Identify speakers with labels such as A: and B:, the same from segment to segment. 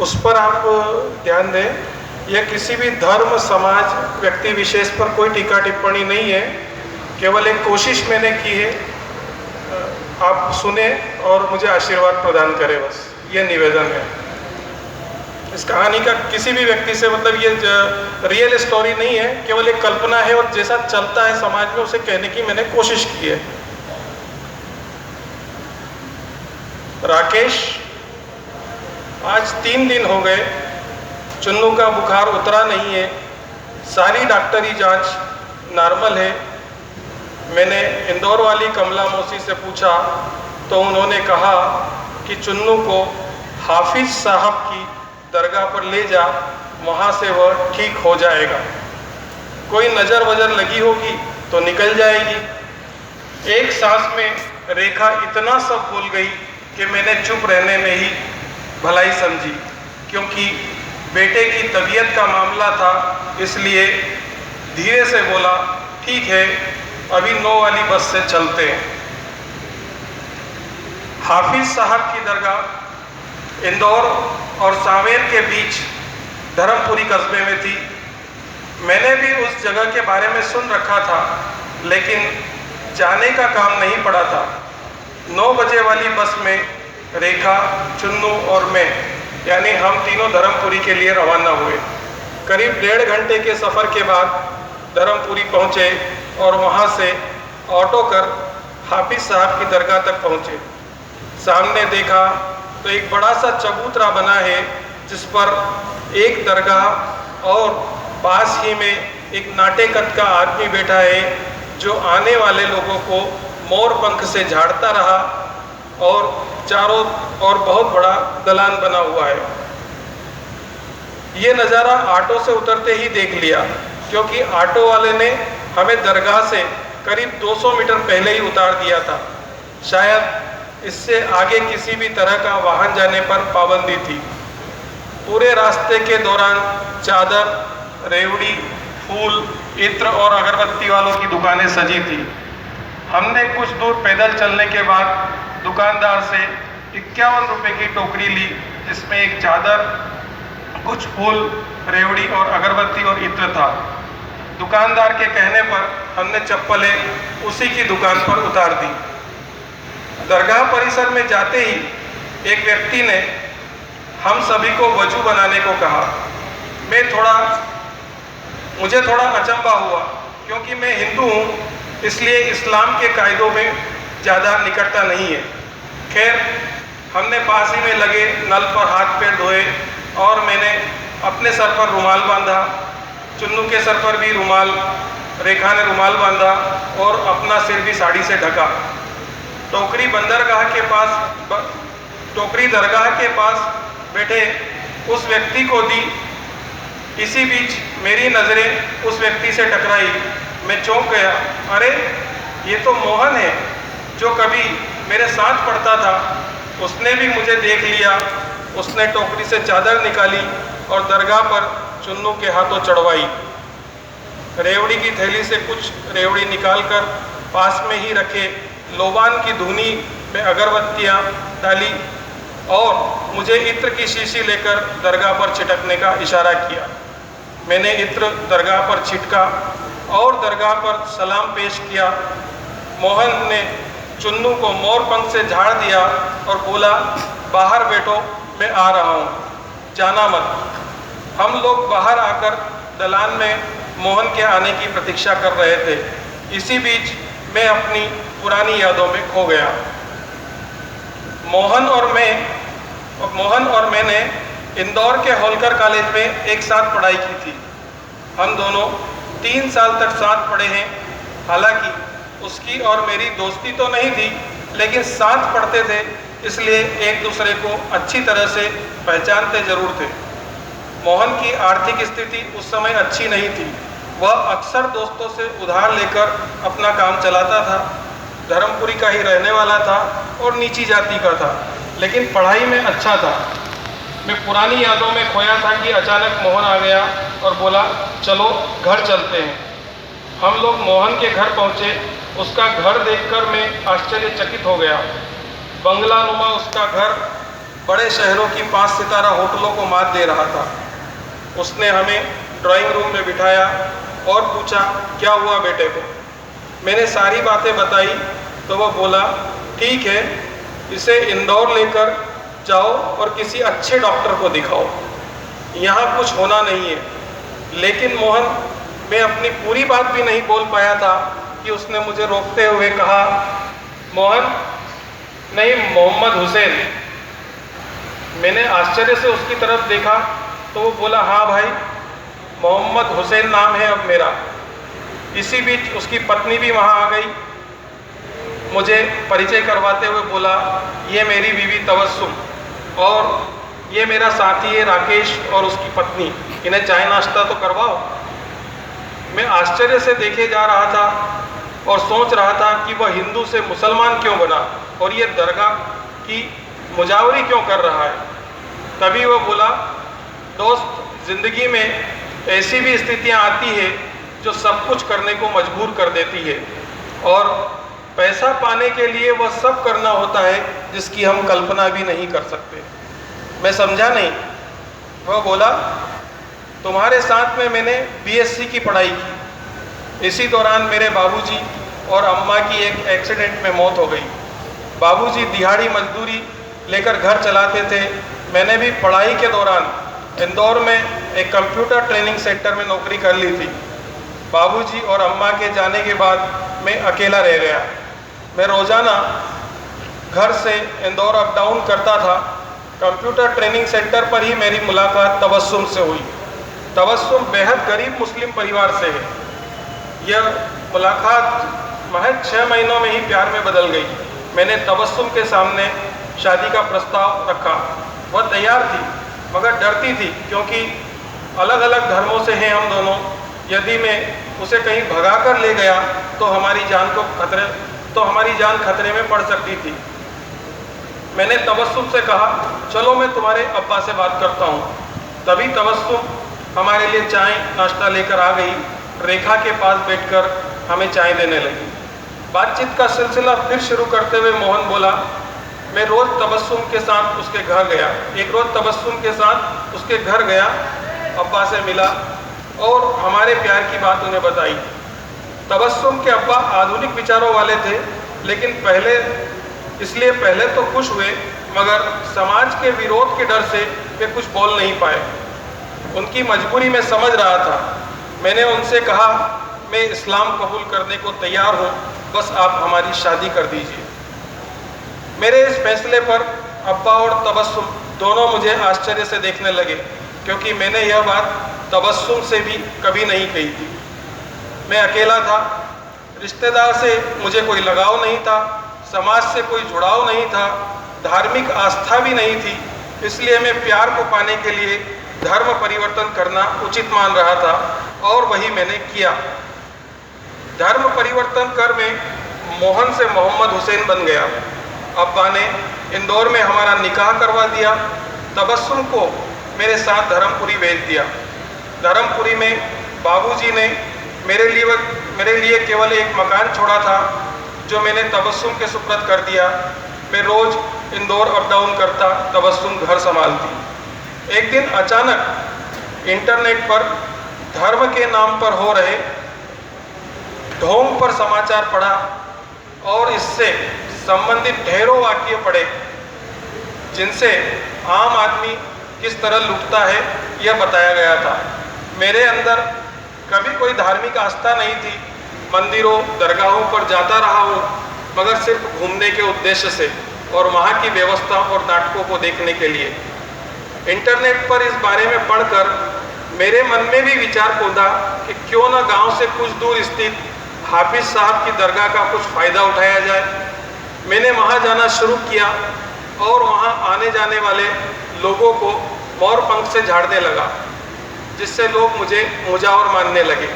A: उस पर आप ध्यान दें। यह किसी भी धर्म, समाज, व्यक्ति विशेष पर कोई टीका टिप्पणी नहीं है, केवल एक कोशिश मैंने की है। आप सुने और मुझे आशीर्वाद प्रदान करें, बस ये निवेदन है। इस कहानी का किसी भी व्यक्ति से मतलब ये रियल स्टोरी नहीं है, केवल एक कल्पना है और जैसा चलता है समाज में उसे कहने की मैंने कोशिश की है। राकेश, आज 3 दिन हो गए, चुन्नू का बुखार उतरा नहीं है, सारी डॉक्टरी जांच नॉर्मल है। मैंने इंदौर वाली कमला मौसी से पूछा तो उन्होंने कहा कि चुन्नू को हाफिज साहब की दरगाह पर ले जा, वहाँ से वह ठीक हो जाएगा। कोई नज़र वजर लगी होगी तो निकल जाएगी। एक सांस में रेखा इतना सब भूल गई कि मैंने चुप रहने में ही भलाई समझी, क्योंकि बेटे की तबीयत का मामला था, इसलिए धीरे से बोला, ठीक है, अभी 9 वाली बस से चलते हैं। हाफिज साहब की दरगाह इंदौर और सांवेर के बीच धर्मपुरी कस्बे में थी। मैंने भी उस जगह के बारे में सुन रखा था, लेकिन जाने का काम नहीं पड़ा था। 9 बजे वाली बस में रेखा, चुन्नू और मैं, यानी हम तीनों धर्मपुरी के लिए रवाना हुए। करीब 1.5 घंटे के सफ़र के बाद धर्मपुरी पहुँचे और वहाँ से ऑटो कर हाफिज साहब की दरगाह तक पहुँचे। सामने देखा तो एक बड़ा सा चबूतरा बना है, जिस पर एक दरगाह और पास ही में एक नाटेकत का आदमी बैठा है, जो आने वाले लोगों को मोर पंख से झाड़ता रहा, और चारों ओर बहुत बड़ा दलान बना हुआ है। ये नज़ारा ऑटो से उतरते ही देख लिया, क्योंकि ऑटो वाले ने हमें दरगाह से करीब 200 मीटर पहले ही उतार दिया था। शायद इससे आगे किसी भी तरह का वाहन जाने पर पाबंदी थी। पूरे रास्ते के दौरान चादर, रेवड़ी, फूल, इत्र और अगरबत्ती वालों की दुकानें सजी थी। हमने कुछ दूर पैदल चलने के बाद दुकानदार से 51 रुपये की टोकरी ली, जिसमें एक चादर, कुछ फूल, रेवड़ी और अगरबत्ती और इत्र था। दुकानदार के कहने पर हमने चप्पलें उसी की दुकान पर उतार दी। दरगाह परिसर में जाते ही एक व्यक्ति ने हम सभी को वजू बनाने को कहा। मुझे थोड़ा अचंभा हुआ, क्योंकि मैं हिंदू हूँ, इसलिए इस्लाम के कायदों में ज़्यादा निकटता नहीं है। खैर, हमने पास ही में लगे नल पर हाथ पैर धोए और मैंने अपने सर पर रुमाल बांधा, चुन्नू के सर पर भी रुमाल, रेखा ने रुमाल बांधा और अपना सिर भी साड़ी से ढका। टोकरी दरगाह के पास बैठे उस व्यक्ति को दी। इसी बीच मेरी नज़रें उस व्यक्ति से टकराई। मैं चौंक गया। अरे, ये तो मोहन है, जो कभी मेरे साथ पढ़ता था। उसने भी मुझे देख लिया। उसने टोकरी से चादर निकाली और दरगाह पर चुन्नू के हाथों चढ़वाई। रेवड़ी की थैली से कुछ रेवड़ी निकालकर पास में ही रखे लोबान की धुनी में अगरबत्तियाँ डाली और मुझे इत्र की शीशी लेकर दरगाह पर छिटकने का इशारा किया। मैंने इत्र दरगाह पर छिटका और दरगाह पर सलाम पेश किया। मोहन ने चुन्नू को मोर पंख से झाड़ दिया और बोला, बाहर बैठो, मैं आ रहा हूँ, जाना मत। हम लोग बाहर आकर दलान में मोहन के आने की प्रतीक्षा कर रहे थे। इसी बीच मैं अपनी पुरानी यादों में खो गया। मोहन और मैंने इंदौर के होलकर कॉलेज में एक साथ पढ़ाई की थी। हम दोनों 3 साल तक साथ पढ़े हैं। हालांकि उसकी और मेरी दोस्ती तो नहीं थी, लेकिन साथ पढ़ते थे, इसलिए एक दूसरे को अच्छी तरह से पहचानते जरूर थे। मोहन की आर्थिक स्थिति उस समय अच्छी नहीं थी। वह अक्सर दोस्तों से उधार लेकर अपना काम चलाता था। धर्मपुरी का ही रहने वाला था और नीची जाति का था, लेकिन पढ़ाई में अच्छा था। मैं पुरानी यादों में खोया था कि अचानक मोहन आ गया और बोला, चलो घर चलते हैं। हम लोग मोहन के घर पहुँचे। उसका घर देखकर मैं आश्चर्यचकित हो गया। बंगला नुमा उसका घर, बड़े शहरों की 5 सितारा होटलों को मात दे रहा था। उसने हमें ड्राइंग रूम में बिठाया और पूछा, क्या हुआ बेटे को? मैंने सारी बातें बताई तो वह बोला, ठीक है, इसे इंदौर लेकर जाओ और किसी अच्छे डॉक्टर को दिखाओ, यहाँ कुछ होना नहीं है। लेकिन मोहन, मैं अपनी पूरी बात भी नहीं बोल पाया था कि उसने मुझे रोकते हुए कहा, मोहन नहीं, मोहम्मद हुसैन। मैंने आश्चर्य से उसकी तरफ देखा तो वो बोला, हाँ भाई, मोहम्मद हुसैन नाम है अब मेरा। इसी बीच उसकी पत्नी भी वहाँ आ गई। मुझे परिचय करवाते हुए बोला, ये मेरी बीवी तबस्सुम और ये मेरा साथी है राकेश और उसकी पत्नी, इन्हें चाय नाश्ता तो करवाओ। मैं आश्चर्य से देखे जा रहा था और सोच रहा था कि वह हिंदू से मुसलमान क्यों बना और ये दरगाह की मुजावरी क्यों कर रहा है। तभी वह बोला, दोस्त, ज़िंदगी में ऐसी भी स्थितियां आती है जो सब कुछ करने को मजबूर कर देती है और पैसा पाने के लिए वह सब करना होता है जिसकी हम कल्पना भी नहीं कर सकते। मैं समझा नहीं। वह बोला, तुम्हारे साथ में मैंने बीएससी की पढ़ाई की। इसी दौरान मेरे बाबूजी और अम्मा की एक एक्सीडेंट में मौत हो गई। बाबूजी दिहाड़ी मजदूरी लेकर घर चलाते थे। मैंने भी पढ़ाई के दौरान इंदौर में एक कंप्यूटर ट्रेनिंग सेंटर में नौकरी कर ली थी। बाबूजी और अम्मा के जाने के बाद मैं अकेला रह गया। मैं रोज़ाना घर से इंदौर अप डाउन करता था। कंप्यूटर ट्रेनिंग सेंटर पर ही मेरी मुलाकात तबस्सुम से हुई। तबस्सुम बेहद गरीब मुस्लिम परिवार से है। यह मुलाकात महज 6 महीनों में ही प्यार में बदल गई। मैंने तबस्सुम के सामने शादी का प्रस्ताव रखा। वह तैयार थी मगर डरती थी क्योंकि अलग अलग धर्मों से हैं हम दोनों। यदि मैं उसे कहीं भगा कर ले गया तो हमारी जान खतरे में पड़ सकती थी। मैंने तबस्सुम से कहा, चलो मैं तुम्हारे अब्बा से बात करता हूँ। तभी तबस्सुम हमारे लिए चाय नाश्ता लेकर आ गई। रेखा के पास बैठकर हमें चाय देने लगी। बातचीत का सिलसिला फिर शुरू करते हुए मोहन बोला, मैं रोज़ तबस्सुम के साथ उसके घर गया। एक रोज़ तबस्सुम के साथ उसके घर गया, अब्बा से मिला और हमारे प्यार की बात उन्हें बताई। तबस्सुम के अब्बा आधुनिक विचारों वाले थे, लेकिन पहले तो खुश हुए मगर समाज के विरोध के डर से वे कुछ बोल नहीं पाए। उनकी मजबूरी में समझ रहा था। मैंने उनसे कहा, मैं इस्लाम कबूल करने को तैयार हूँ, बस आप हमारी शादी कर दीजिए। मेरे इस फैसले पर अब्बा और तबस्सुम दोनों मुझे आश्चर्य से देखने लगे क्योंकि मैंने यह बात तबस्सुम से भी कभी नहीं कही थी। मैं अकेला था, रिश्तेदार से मुझे कोई लगाव नहीं था, समाज से कोई जुड़ाव नहीं था, धार्मिक आस्था भी नहीं थी। इसलिए मैं प्यार को पाने के लिए धर्म परिवर्तन करना उचित मान रहा था और वही मैंने किया। धर्म परिवर्तन कर मैं मोहन से मोहम्मद हुसैन बन गया। अब्बा ने इंदौर में हमारा निकाह करवा दिया। तबस्सुम को मेरे साथ धर्मपुरी भेज दिया। धर्मपुरी में बाबूजी ने मेरे लिए केवल एक मकान छोड़ा था जो मैंने तबस्सुम के सुपुर्द कर दिया। मैं रोज़ इंदौर अप डाउन करता, तबस्सुम घर संभालती। एक दिन अचानक इंटरनेट पर धर्म के नाम पर हो रहे ढोंग पर समाचार पढ़ा और इससे संबंधित ढेरों वाक्य पढ़े जिनसे आम आदमी किस तरह लुटता है यह बताया गया था। मेरे अंदर कभी कोई धार्मिक आस्था नहीं थी। मंदिरों दरगाहों पर जाता रहा हूँ मगर सिर्फ घूमने के उद्देश्य से और वहाँ की व्यवस्था और नाटकों को देखने के लिए। इंटरनेट पर इस बारे में पढ़कर मेरे मन में भी विचार कूदा कि क्यों न गांव से कुछ दूर स्थित हाफिज साहब की दरगाह का कुछ फ़ायदा उठाया जाए। मैंने वहाँ जाना शुरू किया और वहाँ आने जाने वाले लोगों को मोर पंख से झाड़ने लगा जिससे लोग मुझे मुजावर मानने लगे।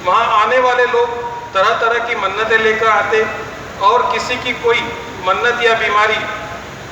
A: वहाँ आने वाले लोग तरह तरह की मन्नतें लेकर आते और किसी की कोई मन्नत या बीमारी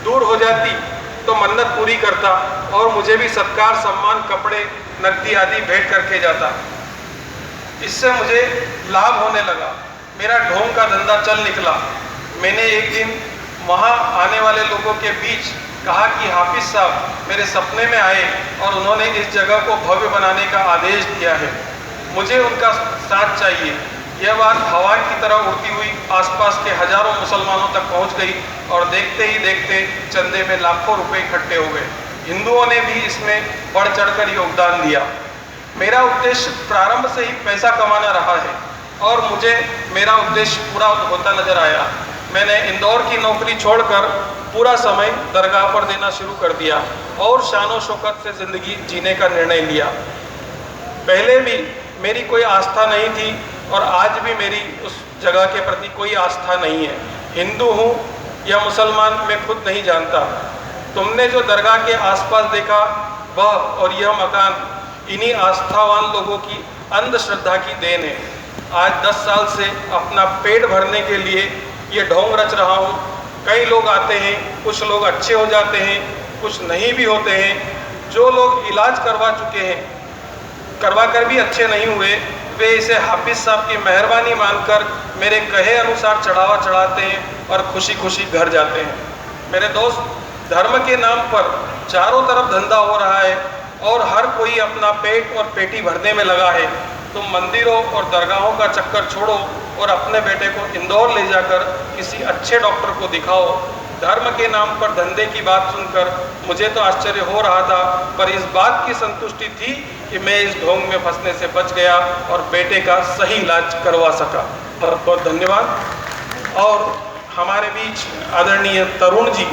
A: दूर हो जाती तो मन्नत पूरी करता और मुझे भी सत्कार सम्मान कपड़े नकदी आदि भेंट करके जाता। इससे मुझे लाभ होने लगा। मेरा ढोंग का धंधा चल निकला। मैंने एक दिन वहाँ आने वाले लोगों के बीच कहा कि हाफिज़ साहब मेरे सपने में आए और उन्होंने इस जगह को भव्य बनाने का आदेश दिया है, मुझे उनका साथ चाहिए। यह बात हवा की तरह उड़ती हुई आसपास के हजारों मुसलमानों तक पहुंच गई और देखते ही देखते चंदे में लाखों रुपए इकट्ठे हो गए। हिंदुओं ने भी इसमें बढ़ चढ़कर योगदान दिया। मेरा उद्देश्य प्रारंभ से ही पैसा कमाना रहा है और मुझे मेरा उद्देश्य पूरा होता नजर आया। मैंने इंदौर की नौकरी छोड़कर पूरा समय दरगाह पर देना शुरू कर दिया और शान शौकत से ज़िंदगी जीने का निर्णय लिया। पहले भी मेरी कोई आस्था नहीं थी और आज भी मेरी उस जगह के प्रति कोई आस्था नहीं है। हिंदू हूँ या मुसलमान मैं खुद नहीं जानता। तुमने जो दरगाह के आसपास देखा वह और यह मकान इन्हीं आस्थावान लोगों की अंधश्रद्धा की देन है। आज 10 साल से अपना पेट भरने के लिए ये ढोंग रच रहा हूँ। कई लोग आते हैं, कुछ लोग अच्छे हो जाते हैं, कुछ नहीं भी होते हैं। जो लोग इलाज करवा चुके हैं, करवा कर भी अच्छे नहीं हुए, वे इसे हाफिज़ साहब की मेहरबानी मानकर मेरे कहे अनुसार चढ़ावा चढ़ाते हैं और खुशी खुशी घर जाते हैं। मेरे दोस्त, धर्म के नाम पर चारों तरफ धंधा हो रहा है और हर कोई अपना पेट और पेटी भरने में लगा है। तुम मंदिरों और दरगाहों का चक्कर छोड़ो और अपने बेटे को इंदौर ले जाकर किसी अच्छे डॉक्टर को दिखाओ। धर्म के नाम पर धंधे की बात सुनकर मुझे तो आश्चर्य हो रहा था, पर इस बात की संतुष्टि थी कि मैं इस ढोंग में फंसने से बच गया और बेटे का सही इलाज करवा सका। बहुत बहुत धन्यवाद। और हमारे बीच आदरणीय तरुण जी